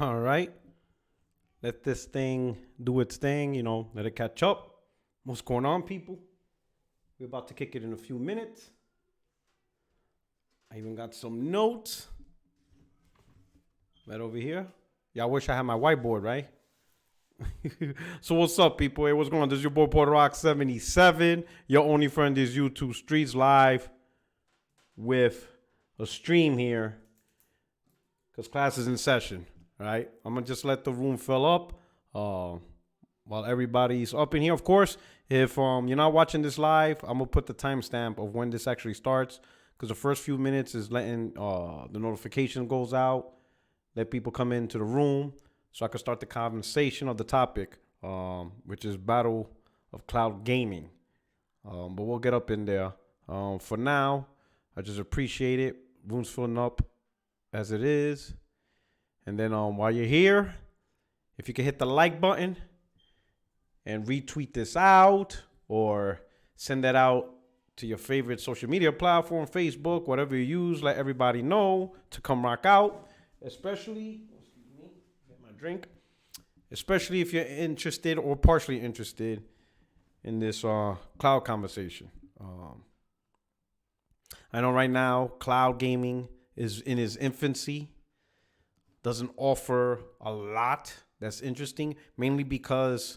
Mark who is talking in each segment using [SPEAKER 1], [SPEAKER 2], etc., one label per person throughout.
[SPEAKER 1] All right. Let this thing do its thing, let it catch up. What's going on, people? We're about to kick it in a few minutes. I even got some notes right over here. Y'all wish I had my whiteboard, right? So what's up, people? Hey, what's going on? This is your boy Porter Rock 77. Your only friend is YouTube Streets Live with a stream here because class is in session. Right, I'm gonna just let the room fill up while everybody's up in here. Of course, if you're not watching this live, I'm gonna put the timestamp of when this actually starts because the first few minutes is letting the notification goes out, let people come into the room so I can start the conversation of the topic, which is Battle of Cloud Gaming. But we'll get up in there. For now, I just appreciate it. Room's filling up as it is. And then while you're here, if you can hit the like button and retweet this out or send that out to your favorite social media platform, Facebook, whatever you use, let everybody know to come rock out. Especially, get my drink. Especially if you're interested or partially interested in this cloud conversation. I know right now cloud gaming is in its infancy. Doesn't offer a lot that's interesting, mainly because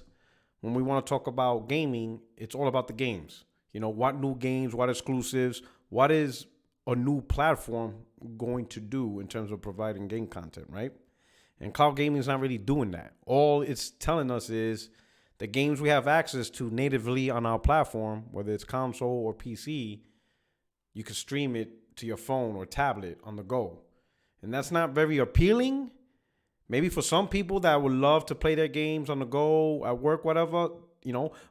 [SPEAKER 1] when we want to talk about gaming, it's all about the games. What new games, what exclusives, what is a new platform going to do in terms of providing game content, right? And cloud gaming is not really doing that. All it's telling us is the games we have access to natively on our platform, whether it's console or PC, you can stream it to your phone or tablet on the go. And that's not very appealing. Maybe for some people that would love to play their games on the go, at work, whatever,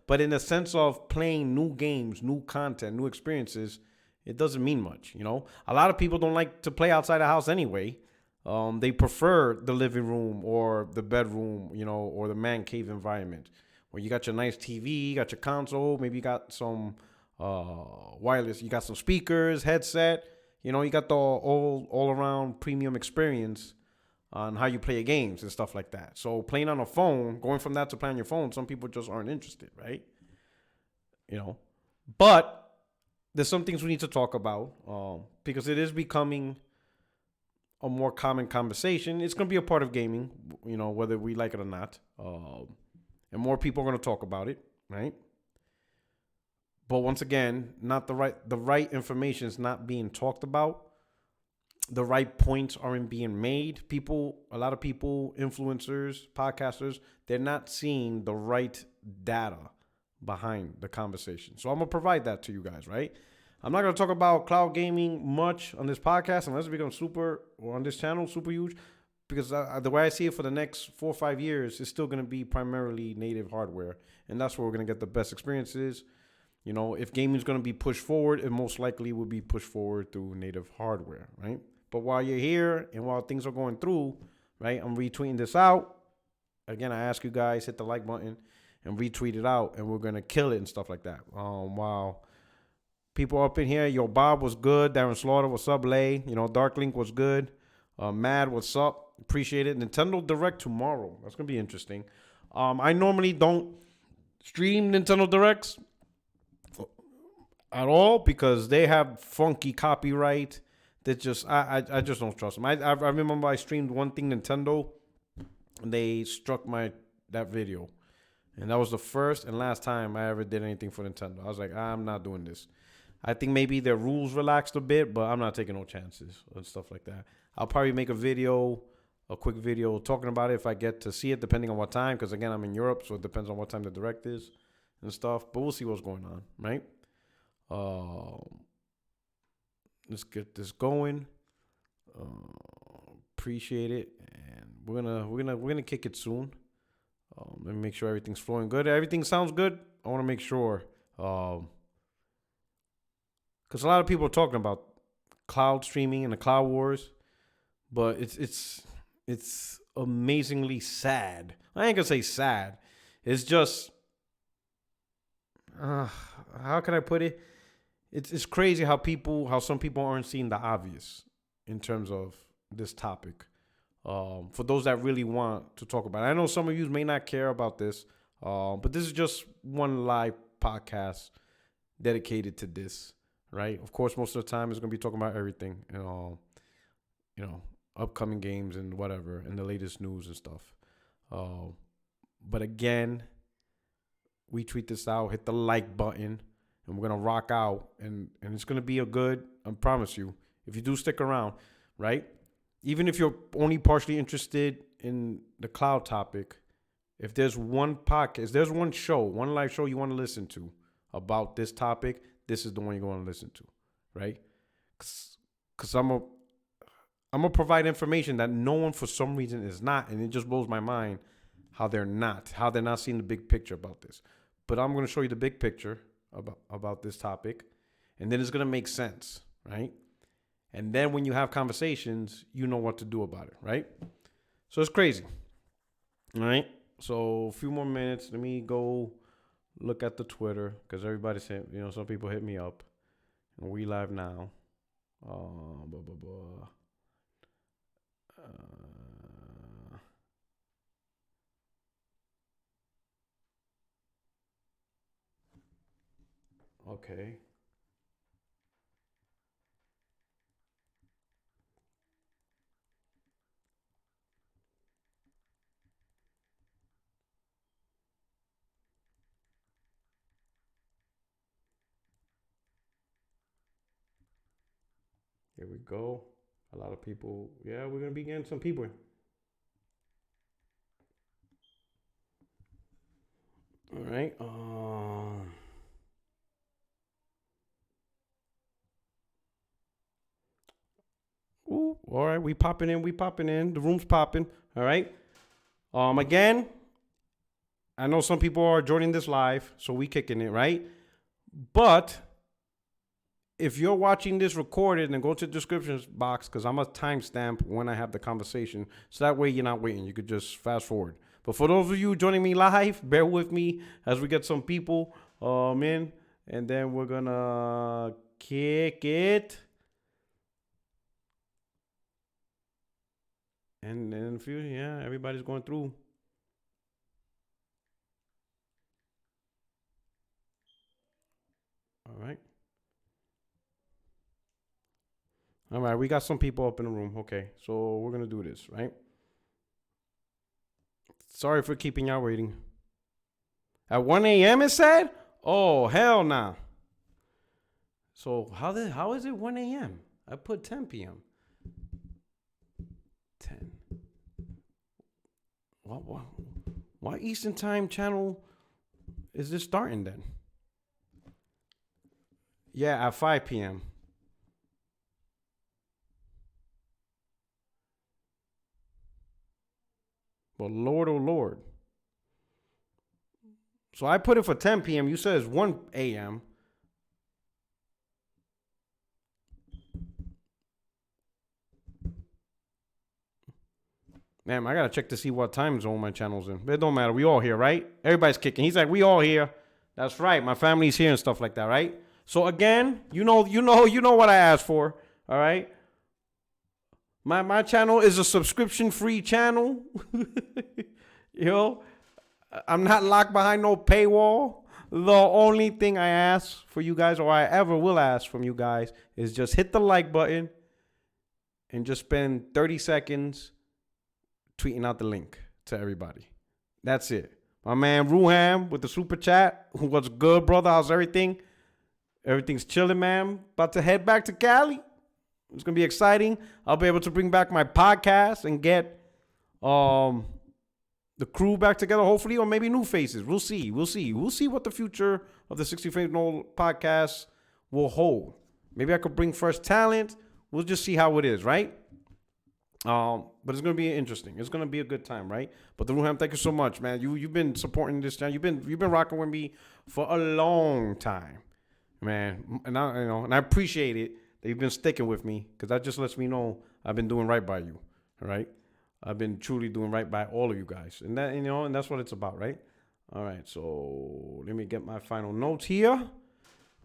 [SPEAKER 1] But in the sense of playing new games, new content, new experiences, it doesn't mean much, A lot of people don't like to play outside the house anyway. They prefer the living room or the bedroom, or the man cave environment where you got your nice TV, you got your console, maybe you got some wireless, you got some speakers, headset. You got the all around premium experience on how you play your games and stuff like that. So playing on a phone, going from that to playing on your phone, some people just aren't interested, right? But there's some things we need to talk about because it is becoming a more common conversation. It's going to be a part of gaming, whether we like it or not. And more people are going to talk about it, right? But once again, not the right information is not being talked about. The right points aren't being made. A lot of people, influencers, podcasters, they're not seeing the right data behind the conversation. So I'm going to provide that to you guys, right? I'm not going to talk about cloud gaming much on this podcast unless it becomes on this channel, super huge. Because the way I see it for the next 4 or 5 years, it's still going to be primarily native hardware. And that's where we're going to get the best experiences. If gaming is going to be pushed forward, it most likely will be pushed forward through native hardware, right? But while you're here and while things are going through, right, I'm retweeting this out. Again, I ask you guys, hit the like button and retweet it out, and we're going to kill it and stuff like that. While people up in here, Bob was good. Darren Slaughter, what's up, Lay? Darklink was good. Mad, what's up? Appreciate it. Nintendo Direct tomorrow. That's going to be interesting. I normally don't stream Nintendo Directs at all because they have funky copyright that just I just don't trust them. I remember I streamed one thing Nintendo and they struck that video, and that was the first and last time I ever did anything for Nintendo. I was like, I'm not doing this. I think maybe their rules relaxed a bit, but I'm not taking no chances and stuff like that. I'll probably make a quick video talking about it if I get to see it, depending on what time, because again, I'm in Europe, so it depends on what time the Direct is and stuff. But we'll see what's going on, right? Let's get this going. Appreciate it, and we're gonna kick it soon. Let me make sure everything's flowing good. Everything sounds good. I want to make sure, because a lot of people are talking about cloud streaming and the cloud wars, but it's amazingly sad. I ain't gonna say sad. It's just, how can I put it? It's crazy how some people aren't seeing the obvious in terms of this topic. For those that really want to talk about it. I know some of you may not care about this, but this is just one live podcast dedicated to this, right? Of course, most of the time it's going to be talking about everything, you know, upcoming games and whatever, and the latest news and stuff. But again, we tweet this out, hit the like button, and we're going to rock out, and it's going to be a good, I promise you, if you do stick around, right? Even if you're only partially interested in the cloud topic, if there's one podcast, if there's one show, one live show you want to listen to about this topic, this is the one you're going to listen to, right? Because I'm going to provide information that no one for some reason is not, and it just blows my mind how they're not seeing the big picture about this. But I'm going to show you the big picture about this topic, and then it's going to make sense, right? And then when you have conversations, you know what to do about it, right? So it's crazy, all right? So a few more minutes. Let me go look at the Twitter because everybody said, some people hit me up. And we live now. Okay. Here we go. A lot of people. Yeah, we're going to be getting some people. All right. Ooh, all right. We popping in. The room's popping. All right. Again, I know some people are joining this live, so we kicking it, right? But if you're watching this recorded, then go to the description box because I'm a timestamp when I have the conversation. So that way you're not waiting. You could just fast forward. But for those of you joining me live, bear with me as we get some people in. And then we're going to kick it. And then everybody's going through. All right. All right, we got some people up in the room. Okay, so we're going to do this, right? Sorry for keeping y'all waiting. At 1 a.m. it said? Oh, hell nah. So how is it 1 a.m.? I put 10 p.m. 10. Why Eastern Time channel is this starting then? Yeah, at 5 p.m. But Lord, oh Lord. So I put it for 10 p.m. You said it's 1 a.m. Man, I got to check to see what time zone my channel's in. But it don't matter. We all here, right? Everybody's kicking. He's like, we all here. That's right. My family's here and stuff like that, right? So again, you know what I asked for. All right. My channel is a subscription-free channel. I'm not locked behind no paywall. The only thing I ask for you guys, or I ever will ask from you guys, is just hit the like button and just spend 30 seconds tweeting out the link to everybody. That's it. My man Ruham with the super chat. What's good, brother? How's everything? Everything's chilling, man. About to head back to Cali. It's going to be exciting. I'll be able to bring back my podcast and get the crew back together, hopefully, or maybe new faces. We'll see. We'll see what the future of the 60 Frames and Old podcast will hold. Maybe I could bring fresh talent. We'll just see how it is, right? But it's going to be interesting. It's going to be a good time, right? But the Ruham, thank you so much, man. You've been supporting this channel. You've been rocking with me for a long time, man. And I appreciate it that you've been sticking with me because that just lets me know I've been doing right by you, all right? I've been truly doing right by all of you guys, and that and that's what it's about, right? All right, so let me get my final notes here.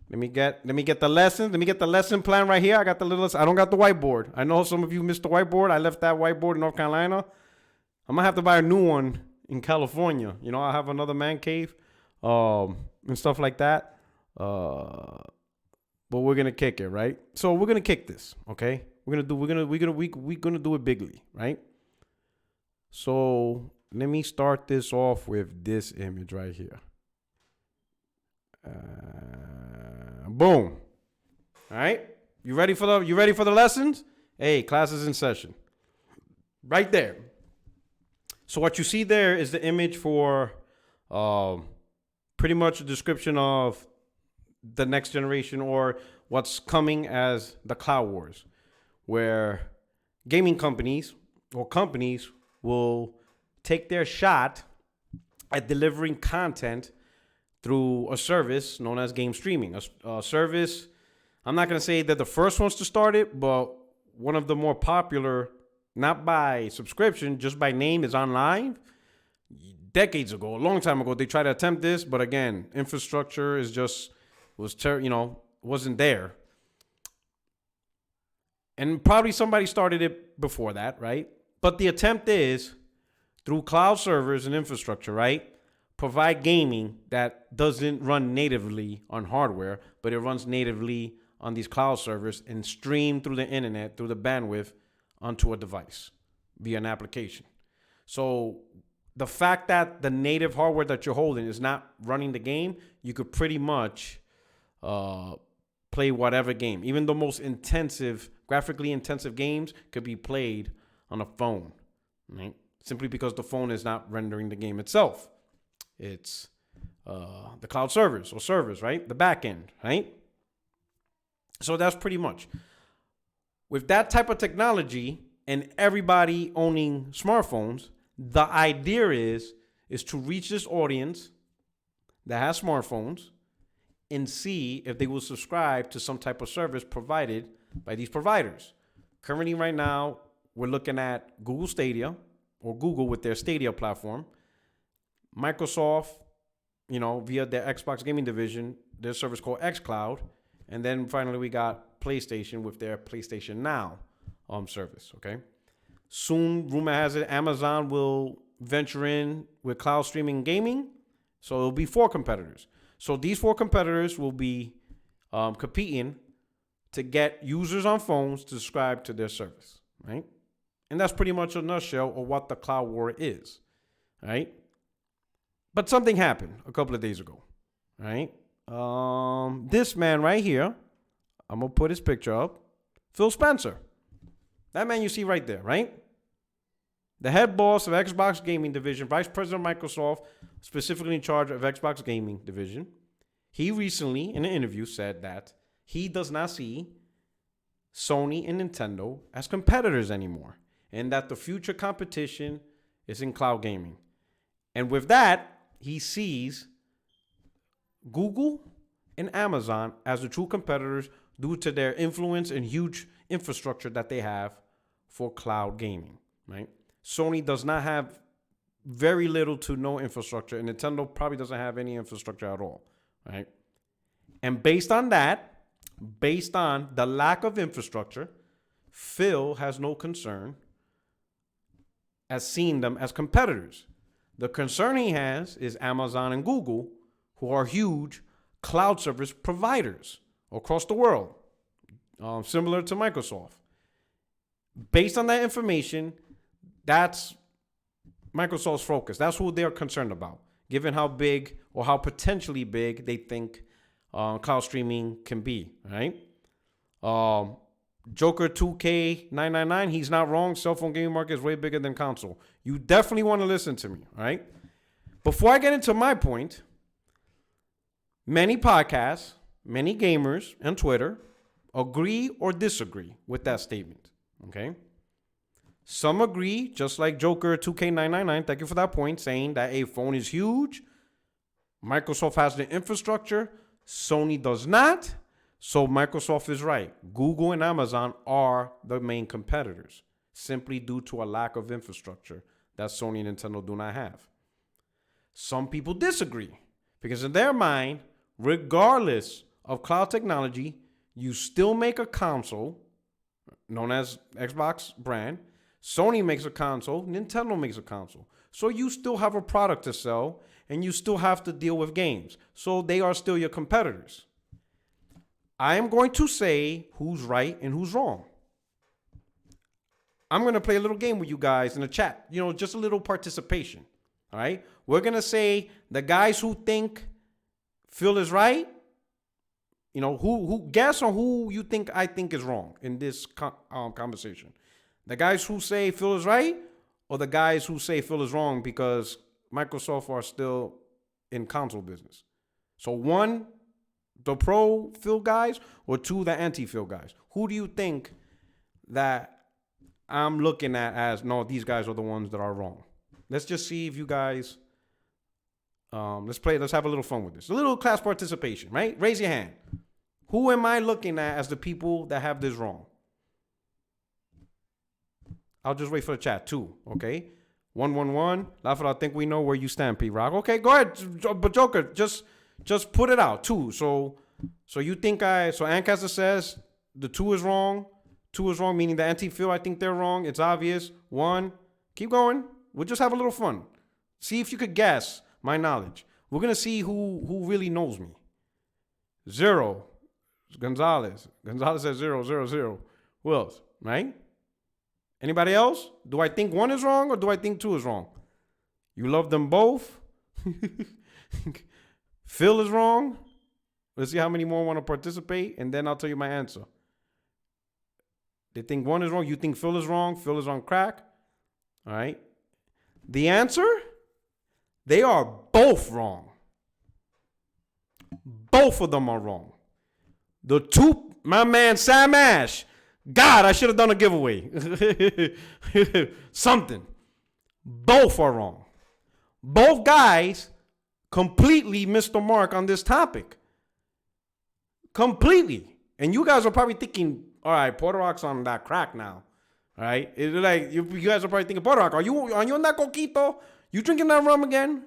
[SPEAKER 1] Let me get the lessons. Let me get the lesson plan right here. I got the little. I don't got the whiteboard. I know some of you missed the whiteboard. I left that whiteboard in North Carolina. I'm gonna have to buy a new one in California. You know, I have another man cave, and stuff like that. But we're gonna kick it, right? So we're gonna kick this, okay? We're gonna do it bigly, right? So let me start this off with this image right here. Boom. All right. You ready for the lessons? Hey, class is in session. Right there. So what you see there is the image for pretty much a description of the next generation or what's coming as the cloud wars, where gaming companies or companies will take their shot at delivering content through a service known as game streaming. A service, I'm not going to say that the first ones to start it, but one of the more popular, not by subscription, just by name, is online. Decades ago, a long time ago, they tried to attempt this, but again, infrastructure wasn't there. And probably somebody started it before that, right? But the attempt is, through cloud servers and infrastructure, right, provide gaming that doesn't run natively on hardware, but it runs natively on these cloud servers and stream through the internet, through the bandwidth, onto a device via an application. So the fact that the native hardware that you're holding is not running the game, you could pretty much play whatever game. Even the most graphically intensive games could be played on a phone, right? Simply because the phone is not rendering the game itself. It's the cloud servers, right? The back end, right? So that's pretty much. With that type of technology and everybody owning smartphones, the idea is to reach this audience that has smartphones and see if they will subscribe to some type of service provided by these providers. Currently, right now, we're looking at Google Stadia, or Google with their Stadia platform. Microsoft, via their Xbox gaming division, their service called XCloud. And then finally we got PlayStation with their PlayStation Now service, okay? Soon, rumor has it, Amazon will venture in with cloud streaming gaming. So it'll be 4 competitors. So these 4 competitors will be competing to get users on phones to subscribe to their service, right? And that's pretty much a nutshell of what the cloud war is, right? But something happened a couple of days ago, right? This man right here, I'm going to put his picture up, Phil Spencer. That man you see right there, right? The head boss of Xbox Gaming Division, Vice President of Microsoft, specifically in charge of Xbox Gaming Division. He recently, in an interview, said that he does not see Sony and Nintendo as competitors anymore, and that the future competition is in cloud gaming. And with that, he sees Google and Amazon as the true competitors due to their influence and huge infrastructure that they have for cloud gaming, right? Sony does not have very little to no infrastructure, and Nintendo probably doesn't have any infrastructure at all, right? And based on that, based on the lack of infrastructure, Phil has no concern as seeing them as competitors. The concern he has is Amazon and Google, who are huge cloud service providers across the world, similar to Microsoft. Based on that information, that's Microsoft's focus. That's who they're concerned about, given how big or how potentially big they think cloud streaming can be, right? Joker 2K999, he's not wrong. Cell phone gaming market is way bigger than console. You definitely want to listen to me, all right? Before I get into my point, many podcasts, many gamers, and Twitter agree or disagree with that statement, okay? Some agree, just like Joker 2K999, thank you for that point, saying that a phone is huge. Microsoft has the infrastructure. Sony does not. So Microsoft is right. Google and Amazon are the main competitors, simply due to a lack of infrastructure that Sony and Nintendo do not have. Some people disagree because in their mind, regardless of cloud technology, you still make a console known as Xbox brand. Sony makes a console. Nintendo makes a console. So you still have a product to sell, and you still have to deal with games. So they are still your competitors. I am going to say who's right and who's wrong. I'm going to play a little game with you guys in the chat. You know, just a little participation. All right? We're going to say the guys who think Phil is right, you know, who guess on who you think I think is wrong in this conversation. The guys who say Phil is right, or the guys who say Phil is wrong because Microsoft are still in console business. So one, the pro Phil guys, or two, the anti-Phil guys. Who do you think that I'm looking at as, no, these guys are the ones that are wrong? Let's just see if you guys, let's have a little fun with this. A little class participation, right? Raise your hand. Who am I looking at as the people that have this wrong? I'll just wait for the chat. 2, okay? 111. Laugh, I think we know where you stand, P-Rock. Okay, go ahead. But Joker, just put it out. 2. So you think so Ancaster says the 2 is wrong. 2 is wrong, meaning the anti-Phil, I think they're wrong. It's obvious. 1. Keep going. We'll just have a little fun. See if you could guess my knowledge. We're going to see who really knows me. 0. Gonzalez. Gonzalez says 0, 0, 0. Who else? Right? Anybody else? Do I think 1 is wrong or do I think 2 is wrong? You love them both? Phil is wrong? Let's see how many more want to participate, and then I'll tell you my answer. They think 1 is wrong. You think Phil is wrong. Phil is on crack. All right. The answer? They are both wrong. Both of them are wrong. The 2, my man Sam Ash. God, I should have done a giveaway. Something. Both are wrong. Both guys completely missed the mark on this topic. Completely. And you guys are probably thinking, all right, Puerto Rock's on that crack now. All right? It's like, you guys are probably thinking, Puerto Rock, are you on that coquito? You drinking that rum again?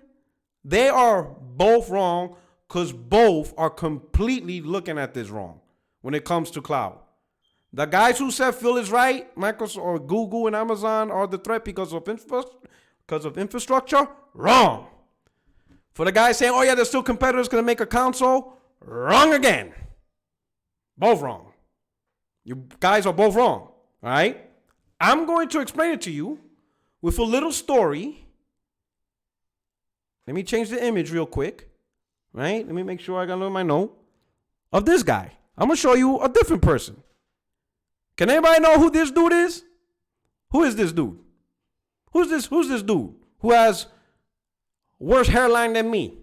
[SPEAKER 1] They are both wrong because both are completely looking at this wrong when it comes to cloud. The guys who said Phil is right, Microsoft or Google and Amazon are the threat because of infrastructure, wrong. For the guys saying, oh yeah, there's still competitors going to make a console, wrong again. Both wrong. You guys are both wrong, all right? I'm going to explain it to you with a little story. Let me change the image real quick, right? Let me make sure I got a little my note of this guy. I'm going to show you a different person. Can anybody know who this dude is? Who is this dude? Who's this dude who has worse hairline than me?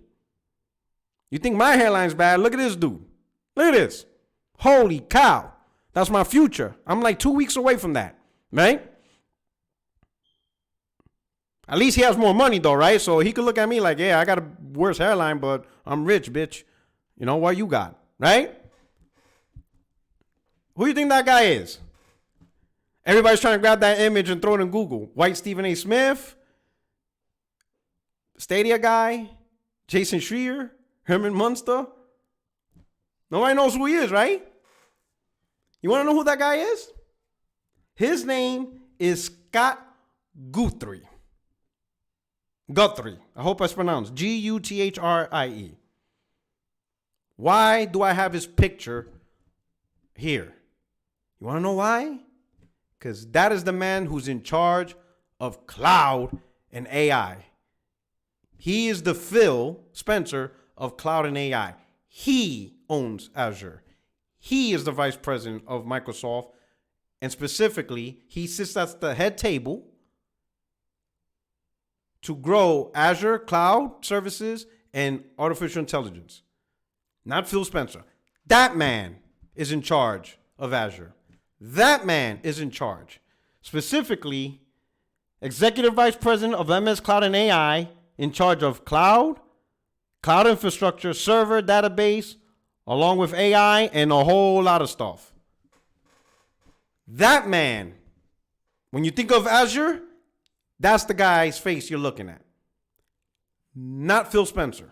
[SPEAKER 1] You think my hairline's bad? Look at this dude. Look at this. Holy cow. That's my future. I'm like 2 weeks away from that, right? At least he has more money though, right? So he could look at me like, yeah, I got a worse hairline, but I'm rich, bitch. You know what you got, right? Who do you think that guy is? Everybody's trying to grab that image and throw it in Google. White Stephen A. Smith, Stadia guy, Jason Schreier, Herman Munster. Nobody knows who he is, right? You want to know who that guy is? His name is Scott Guthrie. Guthrie. I hope it's pronounced Guthrie. Why do I have his picture here? You want to know why? Because that is the man who's in charge of cloud and AI. He is the Phil Spencer of cloud and AI. He owns Azure. He is the vice president of Microsoft. And specifically, he sits at the head table to grow Azure cloud services and artificial intelligence. Not Phil Spencer. That man is in charge of Azure. That man is in charge. Specifically, Executive Vice President of MS Cloud and AI, in charge of cloud infrastructure, server, database, along with AI and a whole lot of stuff. That man, when you think of Azure, that's the guy's face you're looking at. Not Phil Spencer.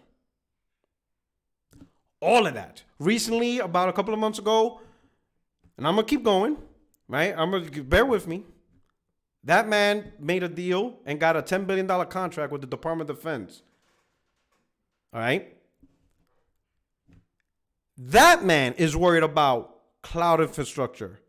[SPEAKER 1] All of that. Recently, about a couple of months ago, and I'm going to keep going, right? I'm going to bear with me. That man made a deal and got a $10 billion contract with the Department of Defense. All right? That man is worried about cloud infrastructure,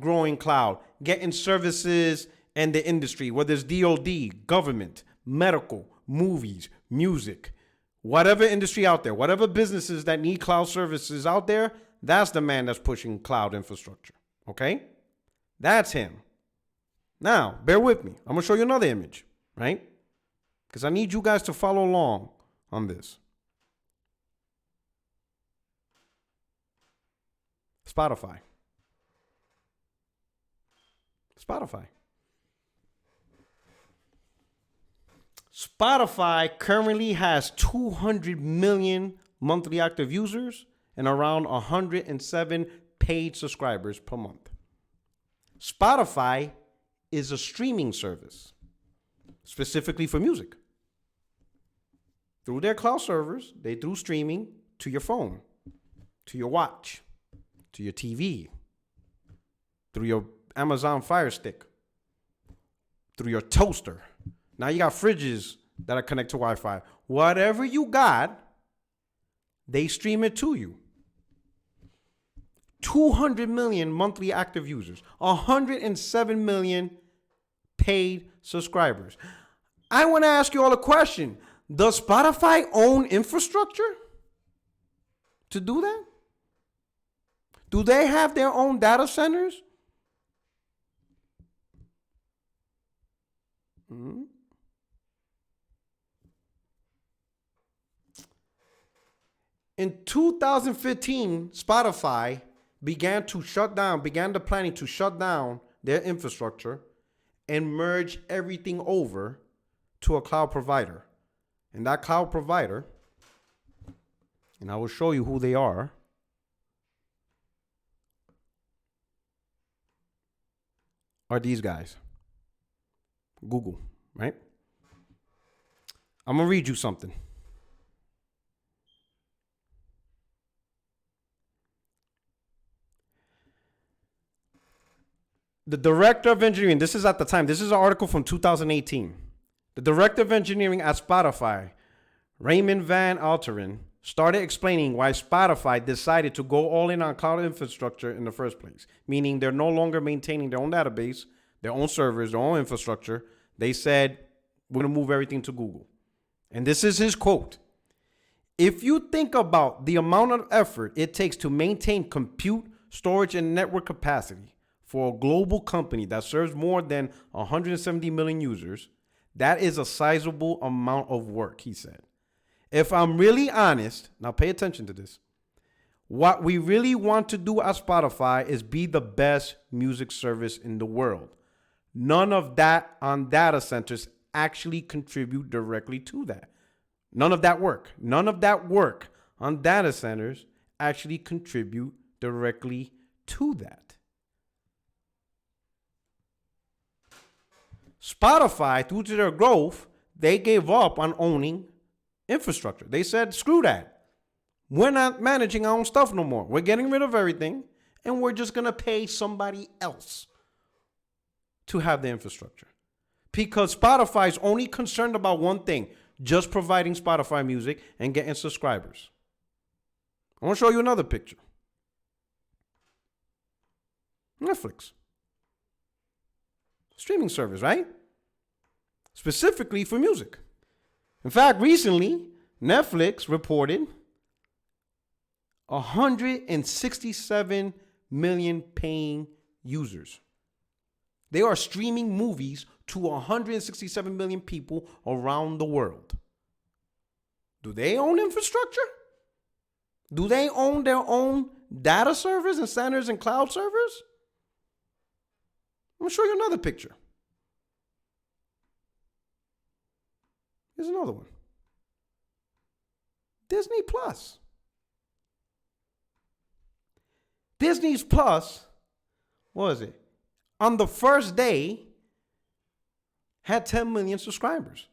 [SPEAKER 1] growing cloud, getting services and the industry, whether it's DOD, government, medical, movies, music, whatever industry out there, whatever businesses that need cloud services out there, that's the man that's pushing cloud infrastructure. Okay? That's him. Now, bear with me. I'm going to show you another image, right? Because I need you guys to follow along on this. Spotify. Spotify currently has 200 million monthly active users and around 107 paid subscribers per month. Spotify is a streaming service specifically for music. Through their cloud servers, they do streaming to your phone, to your watch, to your TV, through your Amazon Fire Stick, through your toaster. Now you got fridges that are connected to Wi-Fi. Whatever you got, they stream it to you. 200 million monthly active users, 107 million paid subscribers. I want to ask you all a question. Does Spotify own infrastructure to do that? Do they have their own data centers? Mm-hmm. In 2015, Spotify began the planning to shut down their infrastructure and merge everything over to a cloud provider. And that cloud provider, and I will show you who they are, these guys. Google, right? I'm going to read you something. The director of engineering, this is at the time, this is an article from 2018. The director of engineering at Spotify, Raymond Van Alteren, started explaining why Spotify decided to go all in on cloud infrastructure in the first place, meaning they're no longer maintaining their own database, their own servers, their own infrastructure. They said, we're going to move everything to Google. And this is his quote. If you think about the amount of effort it takes to maintain compute, storage, and network capacity for a global company that serves more than 170 million users, that is a sizable amount of work, he said. If I'm really honest, now pay attention to this. What we really want to do at Spotify is be the best music service in the world. None of that on data centers actually contribute directly to that. None of that work on data centers actually contribute directly to that. Spotify, due to their growth, they gave up on owning infrastructure. They said, screw that. We're not managing our own stuff no more. We're getting rid of everything, and we're just going to pay somebody else to have the infrastructure. Because Spotify is only concerned about one thing, just providing Spotify music and getting subscribers. I want to show you another picture. Netflix. Streaming service, right? Specifically for music. In fact, recently, Netflix reported 167 million paying users. They are streaming movies to 167 million people around the world. Do they own infrastructure? Do they own their own data servers and centers and cloud servers? I'm going to show you another picture. Here's another one. Disney Plus. Disney Plus, what was it? On the first day, had 10 million subscribers.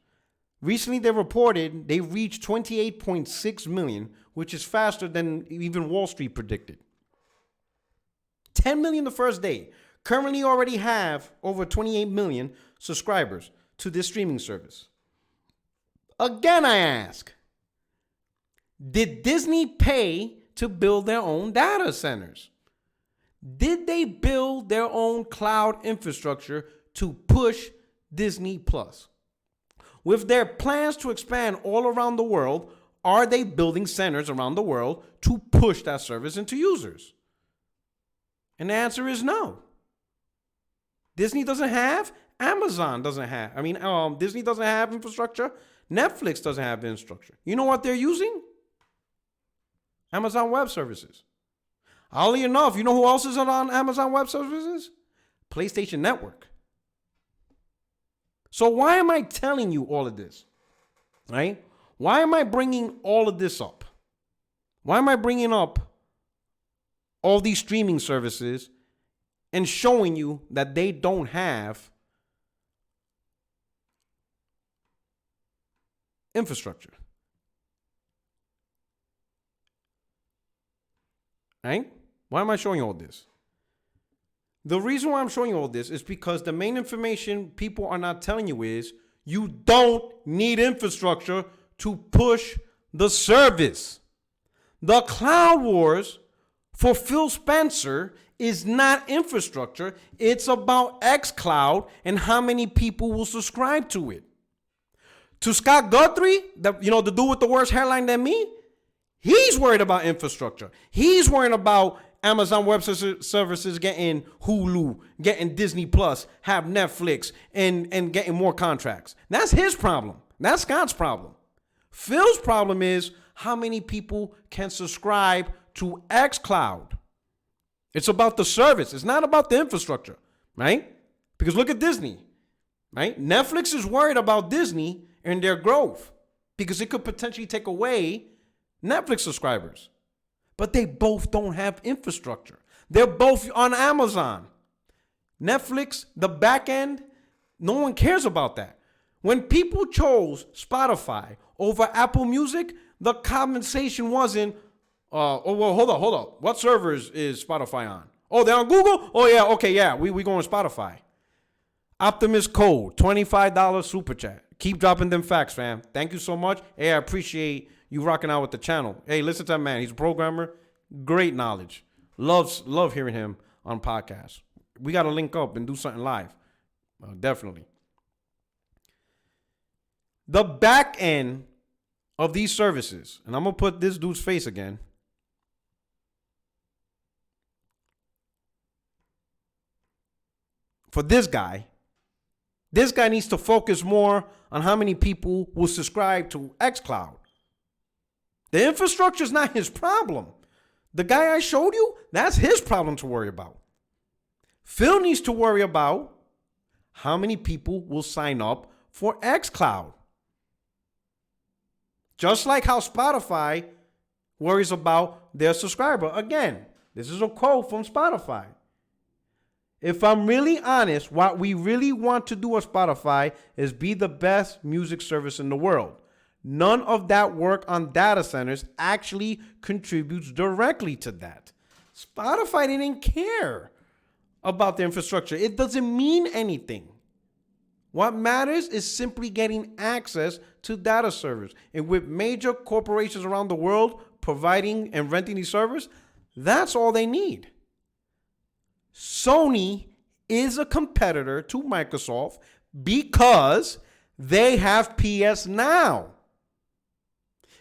[SPEAKER 1] Recently, they reported they reached 28.6 million, which is faster than even Wall Street predicted. 10 million the first day. Currently already have over 28 million subscribers to this streaming service. Again, I ask, did Disney pay to build their own data centers? Did they build their own cloud infrastructure to push Disney Plus? With their plans to expand all around the world, are they building centers around the world to push that service into users? And the answer is no. Disney doesn't have, Amazon doesn't have. Disney doesn't have infrastructure. Netflix doesn't have infrastructure. You know what they're using? Amazon Web Services. Oddly enough, you know who else is on Amazon Web Services? PlayStation Network. So why am I telling you all of this? Right? Why am I bringing all of this up? Why am I bringing up all these streaming services and showing you that they don't have infrastructure? Right? Why am I showing you all this? The reason why I'm showing you all this is because the main information people are not telling you is you don't need infrastructure to push the service. The cloud wars for Phil Spencer is not infrastructure. It's about XCloud and how many people will subscribe to it. To Scott Guthrie, the dude with the worst hairline than me, he's worried about infrastructure. He's worried about Amazon Web Services getting Hulu, getting Disney Plus, have Netflix, and getting more contracts. That's his problem. That's Scott's problem. Phil's problem is how many people can subscribe to XCloud. It's about the service. It's not about the infrastructure, right? Because look at Disney, right? Netflix is worried about Disney and their growth because it could potentially take away Netflix subscribers. But they both don't have infrastructure. They're both on Amazon. Netflix, the back end, no one cares about that. When people chose Spotify over Apple Music, the conversation wasn't, hold up. What servers is Spotify on? Oh, they're on Google? Oh, yeah, okay, yeah, we go on Spotify. Optimus Code, $25 super chat. Keep dropping them facts, fam. Thank you so much. Hey, I appreciate you rocking out with the channel. Hey, listen to that man. He's a programmer. Great knowledge. Love hearing him on podcasts. We got to link up and do something live. Definitely. The back end of these services, and I'm going to put this dude's face again. For this guy needs to focus more on how many people will subscribe to XCloud. The infrastructure is not his problem. The guy I showed you, that's his problem to worry about. Phil needs to worry about how many people will sign up for XCloud. Just like how Spotify worries about their subscriber. Again, this is a quote from Spotify. If I'm really honest, what we really want to do at Spotify is be the best music service in the world. None of that work on data centers actually contributes directly to that. Spotify didn't care about the infrastructure. It doesn't mean anything. What matters is simply getting access to data servers. And with major corporations around the world providing and renting these servers, that's all they need. Sony is a competitor to Microsoft because they have PS Now.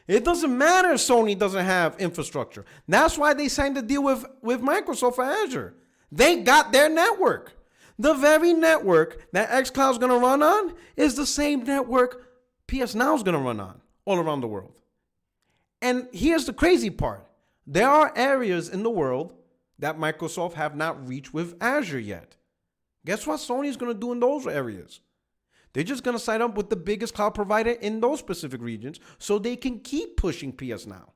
[SPEAKER 1] It doesn't matter if Sony doesn't have infrastructure. That's why they signed a deal with Microsoft for Azure. They got their network. The very network that xCloud is going to run on is the same network PS Now is going to run on all around the world. And here's the crazy part. There are areas in the world that Microsoft have not reached with Azure yet. Guess what Sony is going to do in those areas? They're just going to sign up with the biggest cloud provider in those specific regions so they can keep pushing PS Now.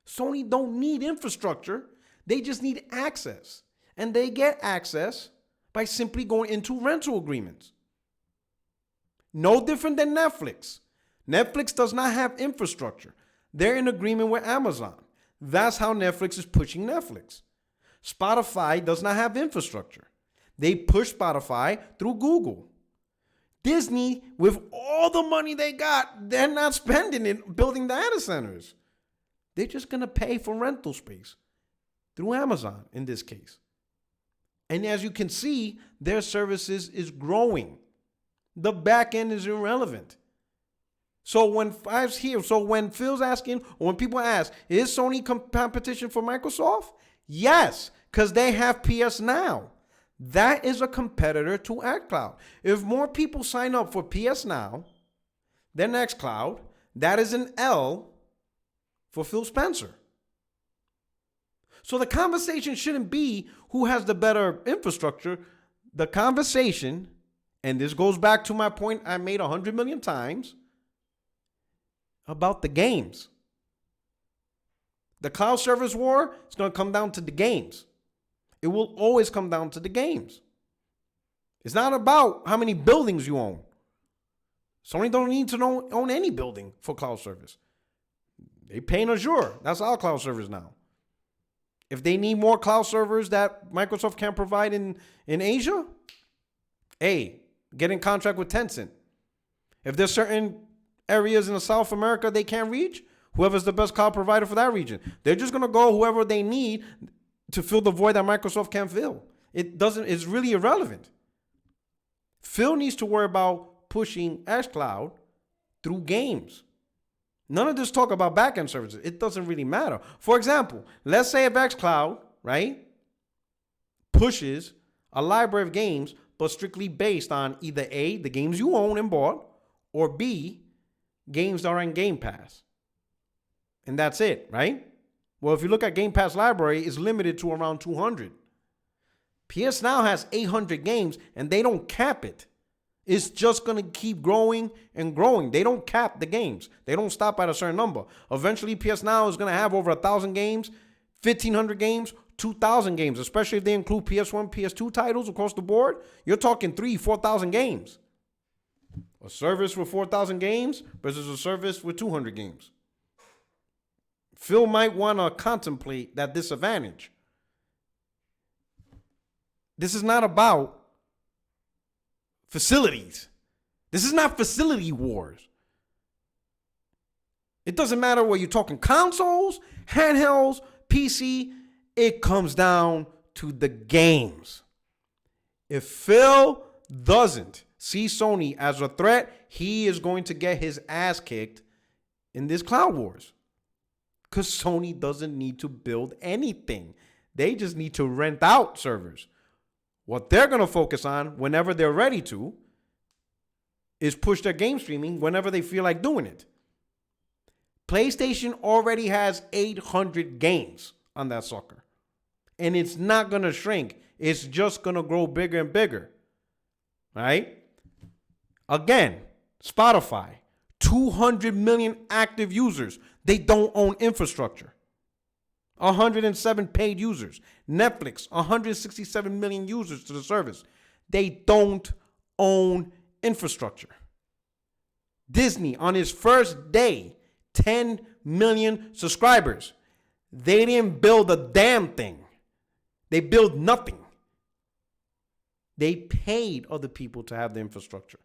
[SPEAKER 1] Sony don't need infrastructure. They just need access. And they get access by simply going into rental agreements. No different than Netflix. Netflix does not have infrastructure. They're in agreement with Amazon. That's how Netflix is pushing Netflix. Spotify does not have infrastructure. They push Spotify through Google. Disney, with all the money they got, they're not spending it building data centers. They're just going to pay for rental space through Amazon in this case. And as you can see, their services is growing. The back end is irrelevant. So when Phil's asking, or when people ask, is Sony competition for Microsoft? Yes, because they have PS Now. That is a competitor to XCloud. If more people sign up for PS Now than XCloud, that is an L for Phil Spencer. So the conversation shouldn't be who has the better infrastructure. The conversation, and this goes back to my point I made 100 million times, about the games. The cloud service war is going to come down to the games. It will always come down to the games. It's not about how many buildings you own. Sony don't need to own any building for cloud service. They pay in Azure. That's our cloud service now. If they need more cloud servers that Microsoft can provide in Asia, get in contract with Tencent. If there's certain areas in South America they can't reach, whoever's the best cloud provider for that region, they're just going to go whoever they need to fill the void that Microsoft can't fill. It's really irrelevant. Phil needs to worry about pushing XCloud through games. None of this talk about backend services. It doesn't really matter. For example, let's say if XCloud, right, pushes a library of games, but strictly based on either A, the games you own and bought, or B, games that are in Game Pass. And that's it, right? Well, if you look at Game Pass library, it's limited to around 200. PS Now has 800 games, and they don't cap it. It's just going to keep growing and growing. They don't cap the games. They don't stop at a certain number. Eventually, PS Now is going to have over 1,000 games, 1,500 games, 2,000 games, especially if they include PS1, PS2 titles across the board. You're talking 3,000, 4,000 games. A service with 4,000 games versus a service with 200 games. Phil might want to contemplate that disadvantage. This is not about facilities. This is not facility wars. It doesn't matter whether you're talking consoles, handhelds, PC. It comes down to the games. If Phil doesn't see Sony as a threat, he is going to get his ass kicked in this cloud wars. Because Sony doesn't need to build anything. They just need to rent out servers. What they're going to focus on whenever they're ready to is push their game streaming whenever they feel like doing it. PlayStation already has 800 games on that sucker. And it's not going to shrink. It's just going to grow bigger and bigger. Right? Again, Spotify, 200 million active users. They don't own infrastructure. 107 paid users. Netflix, 167 million users to the service. They don't own infrastructure. Disney, on its first day, 10 million subscribers. They didn't build a damn thing. They built nothing. They paid other people to have the infrastructure.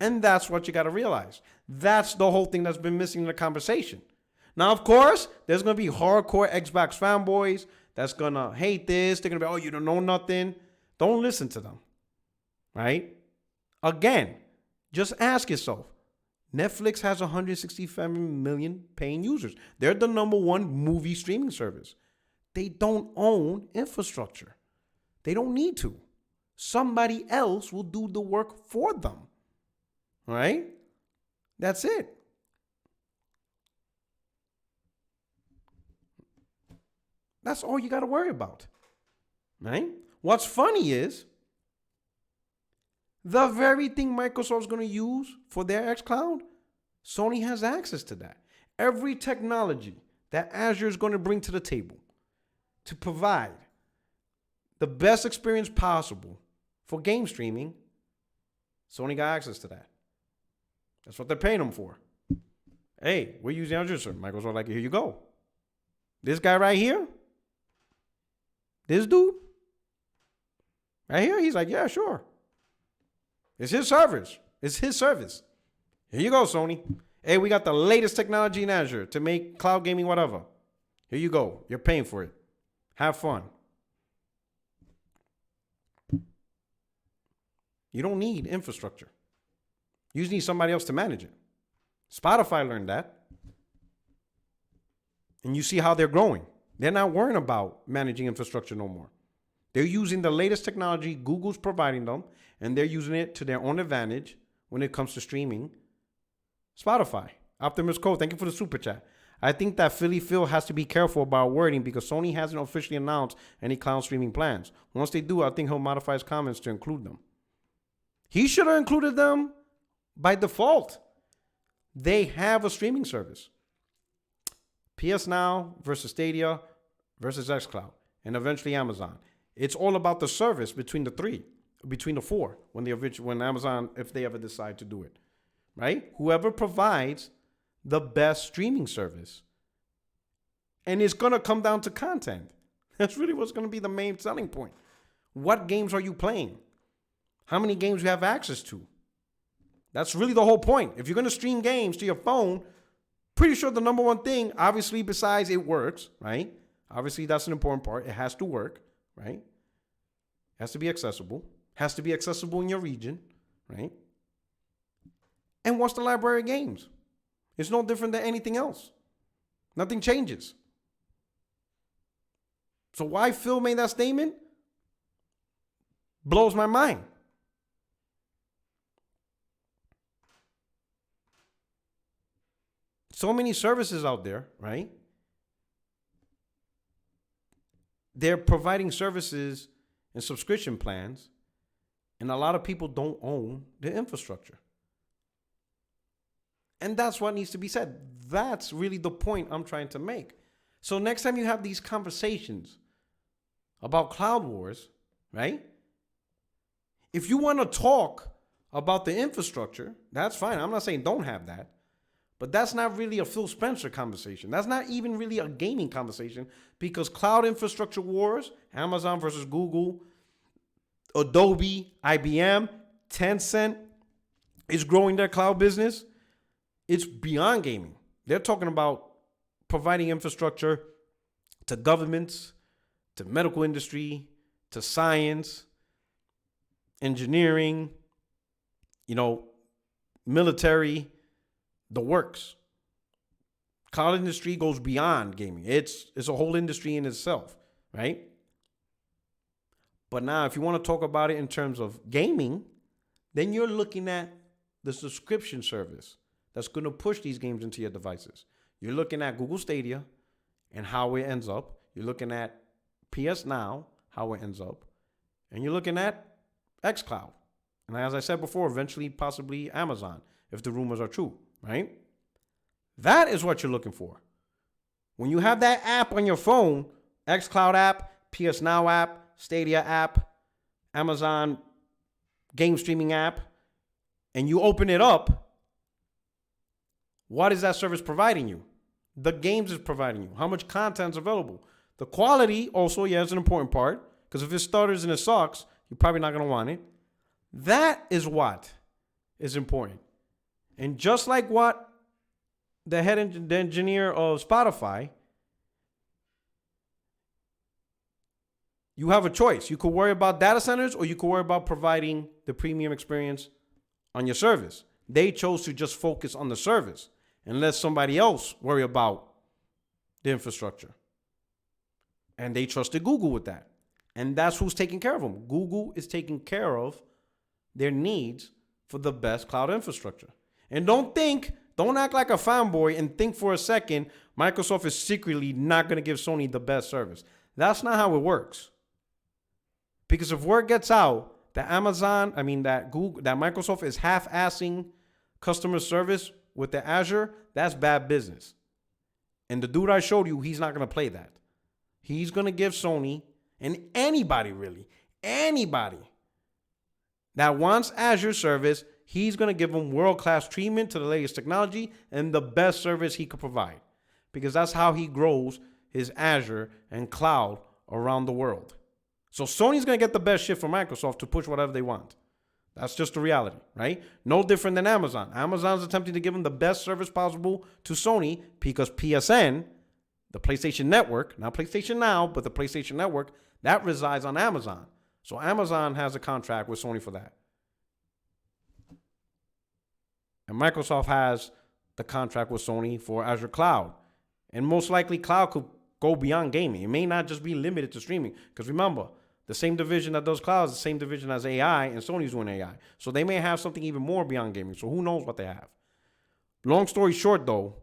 [SPEAKER 1] And that's what you got to realize. That's the whole thing that's been missing in the conversation. Now, of course, there's going to be hardcore Xbox fanboys that's going to hate this. They're going to be, oh, you don't know nothing. Don't listen to them. Right? Again, just ask yourself. Netflix has 167 million paying users. They're the number one movie streaming service. They don't own infrastructure. They don't need to. Somebody else will do the work for them. Right? That's it. That's all you got to worry about. Right? What's funny is the very thing Microsoft's going to use for their xCloud, Sony has access to that. Every technology that Azure is going to bring to the table to provide the best experience possible for game streaming, Sony got access to that. That's what they're paying them for. Hey, we're using Azure service. Microsoft like, here you go. This guy right here, this dude, right here, he's like, yeah, sure. It's his service. It's his service. Here you go, Sony. Hey, we got the latest technology in Azure to make cloud gaming whatever. Here you go. You're paying for it. Have fun. You don't need infrastructure. You just need somebody else to manage it. Spotify learned that. And you see how they're growing. They're not worrying about managing infrastructure no more. They're using the latest technology Google's providing them, and they're using it to their own advantage when it comes to streaming. Spotify. Optimus Code, thank you for the super chat. I think that Philly Phil has to be careful about wording because Sony hasn't officially announced any cloud streaming plans. Once they do, I think he'll modify his comments to include them. He should have included them by default. They have a streaming service. PS Now versus Stadia versus XCloud, and eventually Amazon. It's all about the service between the three, between the four, when Amazon, if they ever decide to do it, right? Whoever provides the best streaming service. And it's going to come down to content. That's really what's going to be the main selling point. What games are you playing? How many games you have access to? That's really the whole point. If you're going to stream games to your phone, pretty sure the number one thing, obviously, besides it works, right? Obviously, that's an important part. It has to work, right? It has to be accessible. Has to be accessible in your region, right? And what's the library of games? It's no different than anything else. Nothing changes. So why Phil made that statement blows my mind. So many services out there, right? They're providing services and subscription plans, and a lot of people don't own the infrastructure. And that's what needs to be said. That's really the point I'm trying to make. So next time you have these conversations about cloud wars, right? If you want to talk about the infrastructure, that's fine. I'm not saying don't have that. But that's not really a Phil Spencer conversation. That's not even really a gaming conversation because cloud infrastructure wars, Amazon versus Google, Adobe, IBM, Tencent is growing their cloud business. It's beyond gaming. They're talking about providing infrastructure to governments, to medical industry, to science, engineering, military, the works. Cloud industry goes beyond gaming. It's a whole industry in itself, right? But now if you want to talk about it in terms of gaming, then you're looking at the subscription service that's going to push these games into your devices. You're looking at Google Stadia and how it ends up. You're looking at PS Now, how it ends up. And you're looking at XCloud. And as I said before, eventually possibly Amazon, if the rumors are true, right? That is what you're looking for. When you have that app on your phone, XCloud app, PS Now app, Stadia app, Amazon game streaming app, and you open it up, what is that service providing you? The games is providing you. How much content is available? The quality also, is an important part. Because if it stutters and it sucks, you're probably not going to want it. That is what is important. And just like what the engineer of Spotify, you have a choice. You could worry about data centers or you could worry about providing the premium experience on your service. They chose to just focus on the service and let somebody else worry about the infrastructure. And they trusted Google with that. And that's who's taking care of them. Google is taking care of their needs for the best cloud infrastructure. And don't act like a fanboy and think for a second Microsoft is secretly not going to give Sony the best service. That's not how it works. Because if word gets out that that Microsoft is half-assing customer service with the Azure, that's bad business. And the dude I showed you, he's not going to play that. He's going to give Sony, and anybody that wants Azure service, He's going to give them world-class treatment to the latest technology and the best service he could provide, because that's how he grows his Azure and cloud around the world. So Sony's going to get the best shit from Microsoft to push whatever they want. That's just the reality, right? No different than Amazon. Amazon's attempting to give them the best service possible to Sony because PSN, the PlayStation Network, not PlayStation Now, but the PlayStation Network, that resides on Amazon. So Amazon has a contract with Sony for that. And Microsoft has the contract with Sony for Azure Cloud. And most likely cloud could go beyond gaming. It may not just be limited to streaming. Because remember, the same division that does cloud is the same division as AI, and Sony's doing AI. So they may have something even more beyond gaming. So who knows what they have. Long story short, though,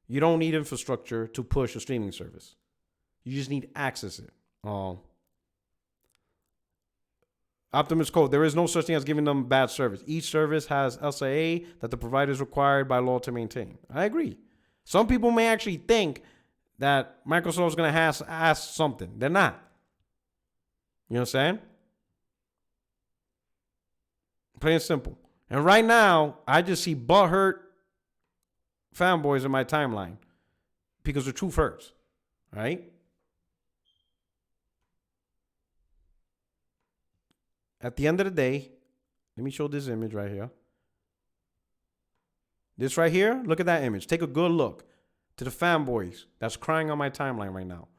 [SPEAKER 1] you don't need infrastructure to push a streaming service. You just need access it. Optimus Code, there is no such thing as giving them bad service. Each service has SLA that the provider is required by law to maintain. I agree. Some people may actually think that Microsoft is going to ask something. They're not. You know what I'm saying? Plain and simple. And right now, I just see butthurt fanboys in my timeline because the truth hurts. Right? At the end of the day, let me show this image right here. This right here, look at that image. Take a good look to the fanboys that's crying on my timeline right now.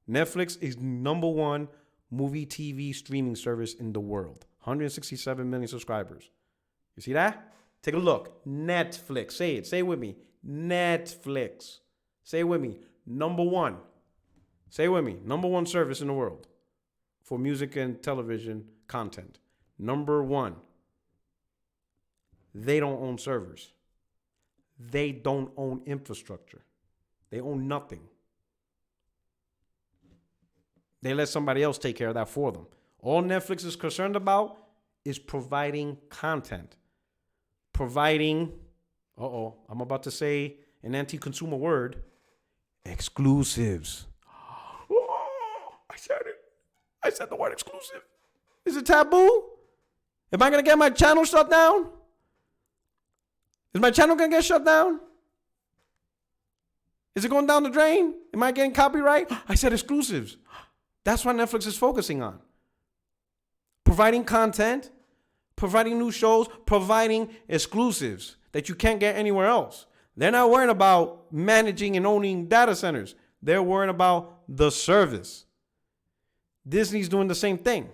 [SPEAKER 1] Netflix is #1 movie TV streaming service in the world. 167 million subscribers. You see that? Take a look. Netflix. Say it. Say it with me. Netflix. Say it with me. #1. Say it with me. #1 service in the world for music and television content. #1. They don't own servers. They don't own infrastructure. They own nothing. They let somebody else take care of that for them. All Netflix is concerned about is providing content. Providing, I'm about to say an anti-consumer word, exclusives. I said it. I said the word exclusive. Is it taboo? Am I going to get my channel shut down? Is my channel going to get shut down? Is it going down the drain? Am I getting copyright? I said exclusives. That's what Netflix is focusing on. Providing content, providing new shows, providing exclusives that you can't get anywhere else. They're not worrying about managing and owning data centers. They're worrying about the service. Disney's doing the same thing.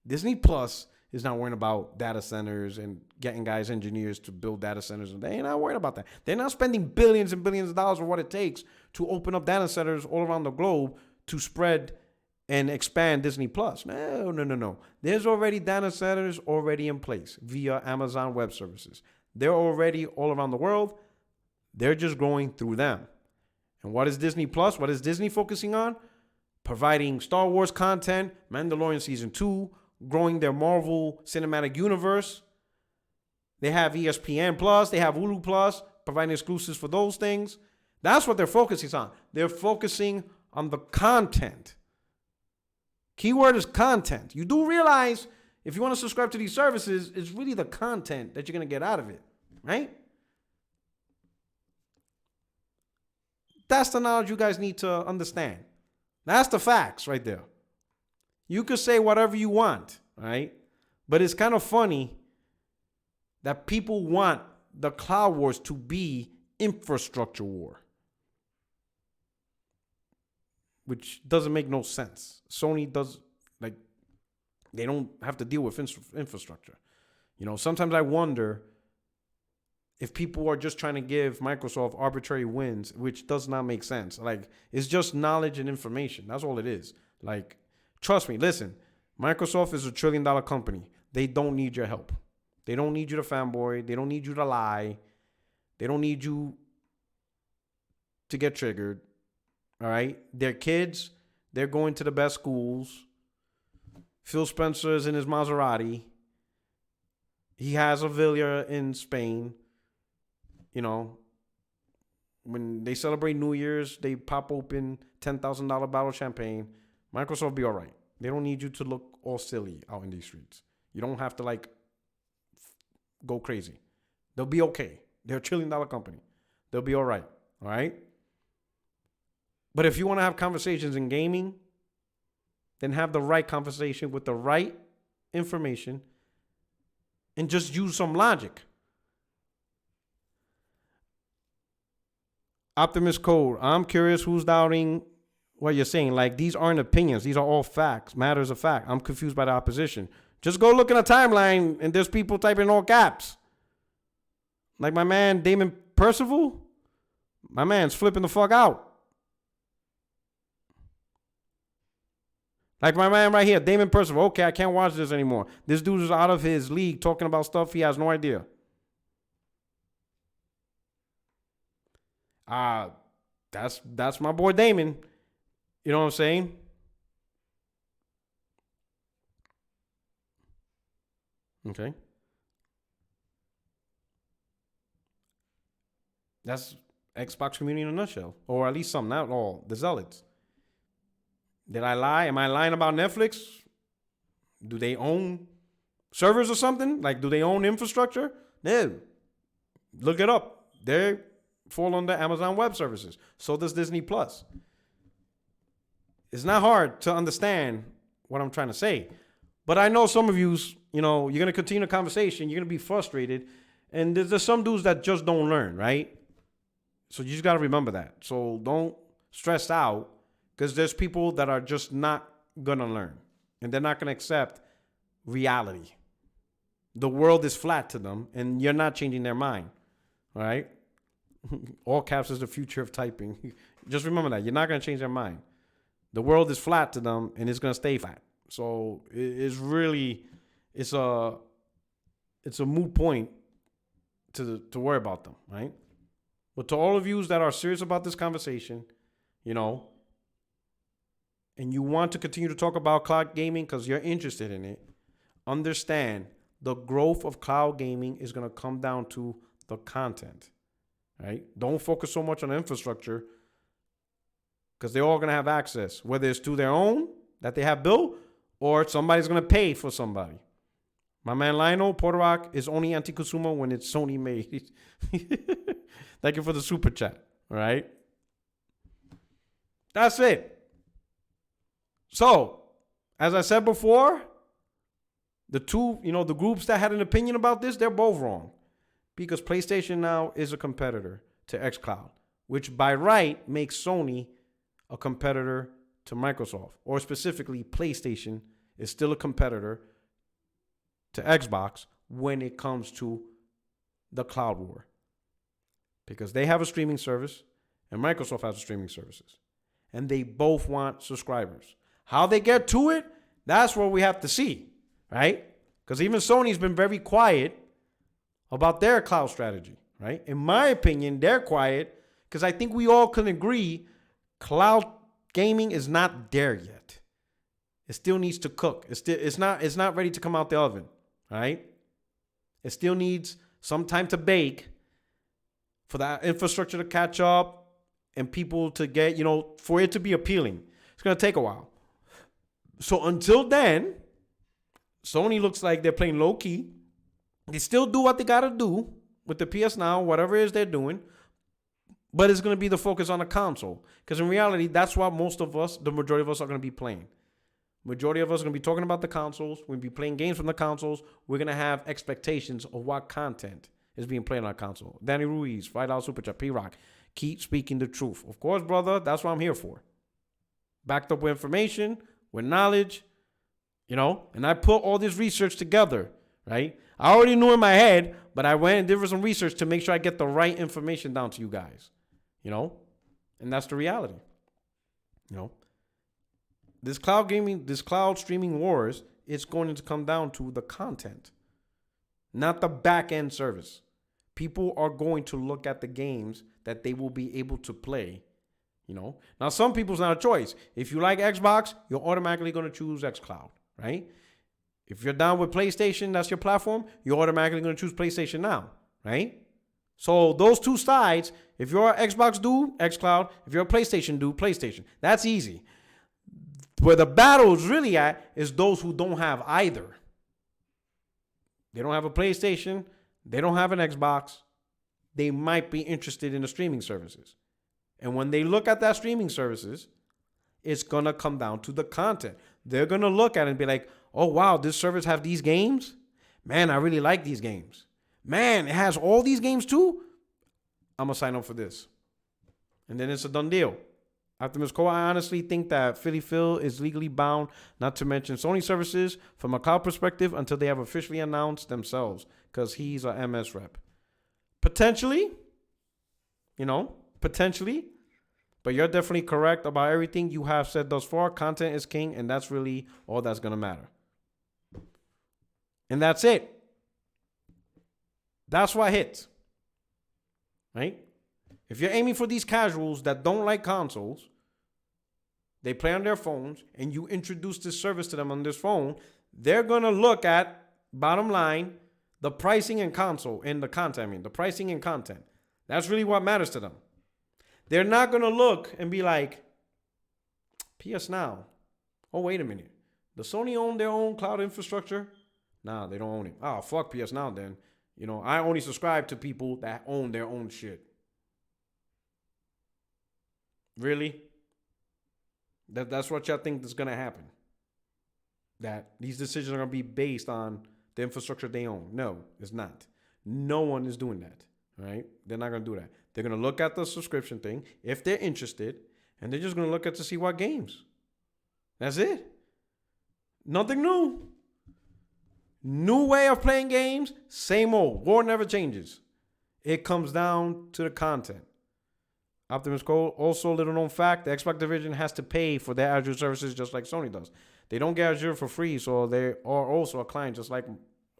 [SPEAKER 1] Disney Plus is not worrying about data centers and getting guys, engineers to build data centers. They ain't not worried about that. They're not spending billions and billions of dollars for what it takes to open up data centers all around the globe to spread and expand Disney Plus. No. There's already data centers already in place via Amazon Web Services. They're already all around the world. They're just growing through them. And what is Disney Plus? What is Disney focusing on? Providing Star Wars content, Mandalorian Season 2, growing their Marvel Cinematic Universe. They have ESPN Plus, they have Hulu Plus, providing exclusives for those things. That's what they're focusing on. They're focusing on the content. Keyword is content. You do realize if you want to subscribe to these services, it's really the content that you're going to get out of it, right? That's the knowledge you guys need to understand. That's the facts right there. You could say whatever you want, right? But it's kind of funny that people want the cloud wars to be infrastructure war, which doesn't make no sense. Sony does, they don't have to deal with infrastructure. You know, sometimes I wonder if people are just trying to give Microsoft arbitrary wins, which does not make sense. It's just knowledge and information. That's all it is. Trust me, listen, Microsoft is $1 trillion company. They don't need your help. They don't need you to fanboy. They don't need you to lie. They don't need you to get triggered. All right? Their kids, they're going to the best schools. Phil Spencer is in his Maserati. He has a villa in Spain. You know, when they celebrate New Year's, they pop open $10,000 bottle of champagne. Microsoft be all right. They don't need you to look all silly out in these streets. You don't have to go crazy. They'll be okay. They're a $1 trillion company. They'll be all right. All right. But if you want to have conversations in gaming, then have the right conversation with the right information and just use some logic. Optimus Code. I'm curious who's doubting what you're saying. Like, these aren't opinions. These are all facts, matters of fact. I'm confused by the opposition. Just go look in a timeline and there's people typing all caps. Like my man Damon Percival. My man's flipping the fuck out. Like my man right here, Damon Percival. Okay, I can't watch this anymore. This dude is out of his league talking about stuff he has no idea. That's my boy Damon. You know what I'm saying? Okay. That's Xbox community in a nutshell. Or at least some, not all. The zealots. Did I lie? Am I lying about Netflix? Do they own servers or something? Like, do they own infrastructure? No. Look it up. They fall under Amazon Web Services. So does Disney Plus. It's not hard to understand what I'm trying to say. But I know some of you, you're going to continue the conversation. You're going to be frustrated. And there's some dudes that just don't learn, right? So you just got to remember that. So don't stress out because there's people that are just not going to learn. And they're not going to accept reality. The world is flat to them and you're not changing their mind, all right? All caps is the future of typing. Just remember that. You're not going to change their mind. The world is flat to them and it's going to stay flat. So it's a moot point to worry about them, right? But to all of you that are serious about this conversation, and you want to continue to talk about cloud gaming because you're interested in it, understand the growth of cloud gaming is going to come down to the content, right? Don't focus so much on infrastructure because they're all going to have access, whether it's to their own that they have built or somebody's going to pay for somebody. My man Lionel, Puerto Rock is only anti-consumer when it's Sony made. Thank you for the super chat. All right. That's it. So, as I said before, the two, the groups that had an opinion about this, they're both wrong. Because PlayStation now is a competitor to XCloud, which by right makes Sony a competitor to Microsoft. Or specifically, PlayStation is still a competitor to Xbox when it comes to the cloud war. Because they have a streaming service and Microsoft has a streaming services. And they both want subscribers. How they get to it, that's what we have to see, right? Because even Sony's been very quiet about their cloud strategy, right? In my opinion, they're quiet because I think we all can agree cloud gaming is not there yet. It still needs to cook. It's not ready to come out the oven, right? It still needs some time to bake for that infrastructure to catch up and people to get, for it to be appealing. It's going to take a while. So until then, Sony looks like they're playing low key. They still do what they got to do with the PS Now, whatever it is they're doing. But it's going to be the focus on the console. Because in reality, that's what most of us, the majority of us, are going to be playing. Majority of us are going to be talking about the consoles. We're going to be playing games from the consoles. We're going to have expectations of what content is being played on our console. Danny Ruiz, $5 Super Chat, P-Rock. Keep speaking the truth. Of course, brother, that's what I'm here for. Backed up with information, with knowledge, and I put all this research together, right? I already knew in my head, but I went and did some research to make sure I get the right information down to you guys, and that's the reality, This cloud gaming, this cloud streaming wars, it's going to come down to the content, not the back end service. People are going to look at the games that they will be able to play. Now some people's not a choice. If you like Xbox, you're automatically going to choose XCloud, right? If you're down with PlayStation, that's your platform, you're automatically going to choose PlayStation Now, right? So those two sides, if you're an Xbox dude, XCloud. If you're a PlayStation dude, PlayStation. That's easy. Where the battle is really at is those who don't have either. They don't have a PlayStation. They don't have an Xbox. They might be interested in the streaming services. And when they look at that streaming services, it's going to come down to the content. They're going to look at it and be like, oh, wow, this service have these games? Man, I really like these games. Man, it has all these games too? I'm going to sign up for this. And then it's a done deal. Optimus Cole, I honestly think that Philly Phil is legally bound not to mention Sony services from a cloud perspective until they have officially announced themselves, because he's a MS rep. Potentially, potentially. But you're definitely correct about everything you have said thus far. Content is king, and that's really all that's going to matter. And that's it. That's what hits. Right? If you're aiming for these casuals that don't like consoles, they play on their phones, and you introduce this service to them on this phone, they're going to look at, bottom line, the pricing and console and the content. The pricing and content. That's really what matters to them. They're not going to look and be like, PS Now. Oh, wait a minute. Does Sony own their own cloud infrastructure? Nah, they don't own it. Oh, fuck PS Now then. I only subscribe to people that own their own shit. Really? That's what y'all think is going to happen? That these decisions are going to be based on the infrastructure they own? No, it's not. No one is doing that. Right? They're not going to do that. They're going to look at the subscription thing if they're interested, and they're just going to look at to see what games. That's it. Nothing new. New way of playing games, same old. War never changes. It comes down to the content. Optimus Cole, also little known fact, the Xbox division has to pay for their Azure services just like Sony does. They don't get Azure for free, so they are also a client just like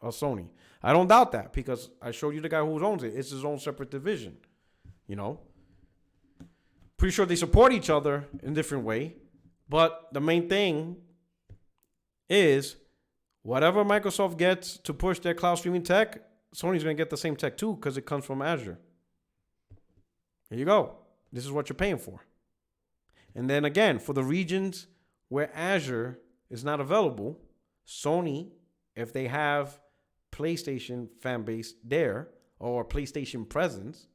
[SPEAKER 1] Sony. I don't doubt that because I showed you the guy who owns it. It's his own separate division. Pretty sure they support each other in a different way. But the main thing is whatever Microsoft gets to push their cloud streaming tech, Sony's going to get the same tech too because it comes from Azure. Here you go. This is what you're paying for. And then again, for the regions where Azure is not available, Sony, if they have PlayStation fan base there or PlayStation presence,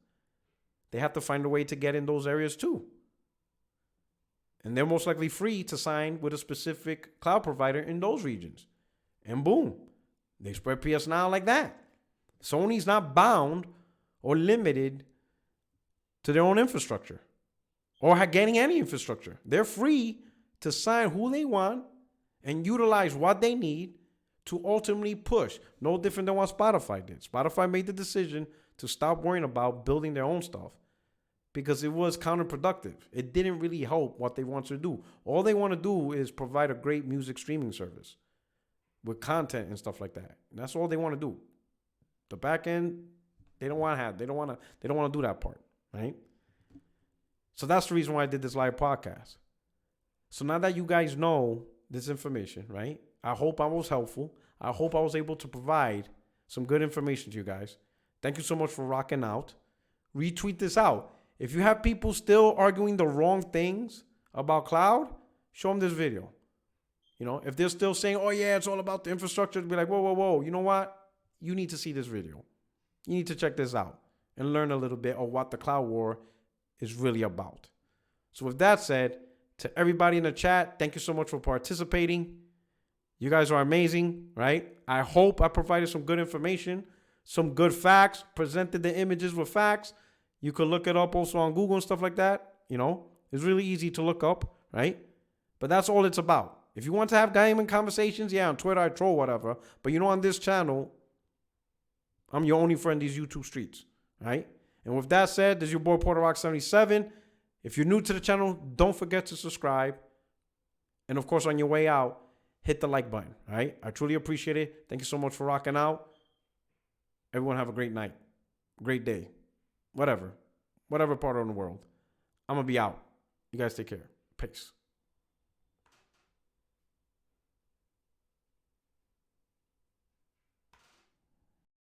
[SPEAKER 1] they have to find a way to get in those areas too. And they're most likely free to sign with a specific cloud provider in those regions. And boom, they spread PS Now like that. Sony's not bound or limited to their own infrastructure or getting any infrastructure. They're free to sign who they want and utilize what they need to ultimately push. No different than what Spotify did. Spotify made the decision to stop worrying about building their own stuff because it was counterproductive. It didn't really help what they want to do. All they want to do is provide a great music streaming service with content and stuff like that. And that's all they want to do. The back end, they don't want to have. They don't want to do that part, right? So that's the reason why I did this live podcast. So now that you guys know this information, right? I hope I was helpful. I hope I was able to provide some good information to you guys. Thank you so much for rocking out. Retweet this out. If you have people still arguing the wrong things about cloud, show them this video. If they're still saying, oh yeah, it's all about the infrastructure, be like, whoa. You know what? You need to see this video. You need to check this out and learn a little bit of what the cloud war is really about. So with that said, to everybody in the chat, thank you so much for participating. You guys are amazing, right? I hope I provided some good information, some good facts, presented the images with facts. You could look it up also on Google and stuff like that. It's really easy to look up, right? But that's all it's about. If you want to have gaming conversations, yeah, on Twitter, I troll, whatever. But on this channel, I'm your only friend in these YouTube streets, right? And with that said, this is your boy Porter Rock 77. If you're new to the channel, don't forget to subscribe. And of course, on your way out, hit the like button, all right? I truly appreciate it. Thank you so much for rocking out. Everyone have a great night, great day, whatever part of the world. I'm going to be out. You guys take care. Peace.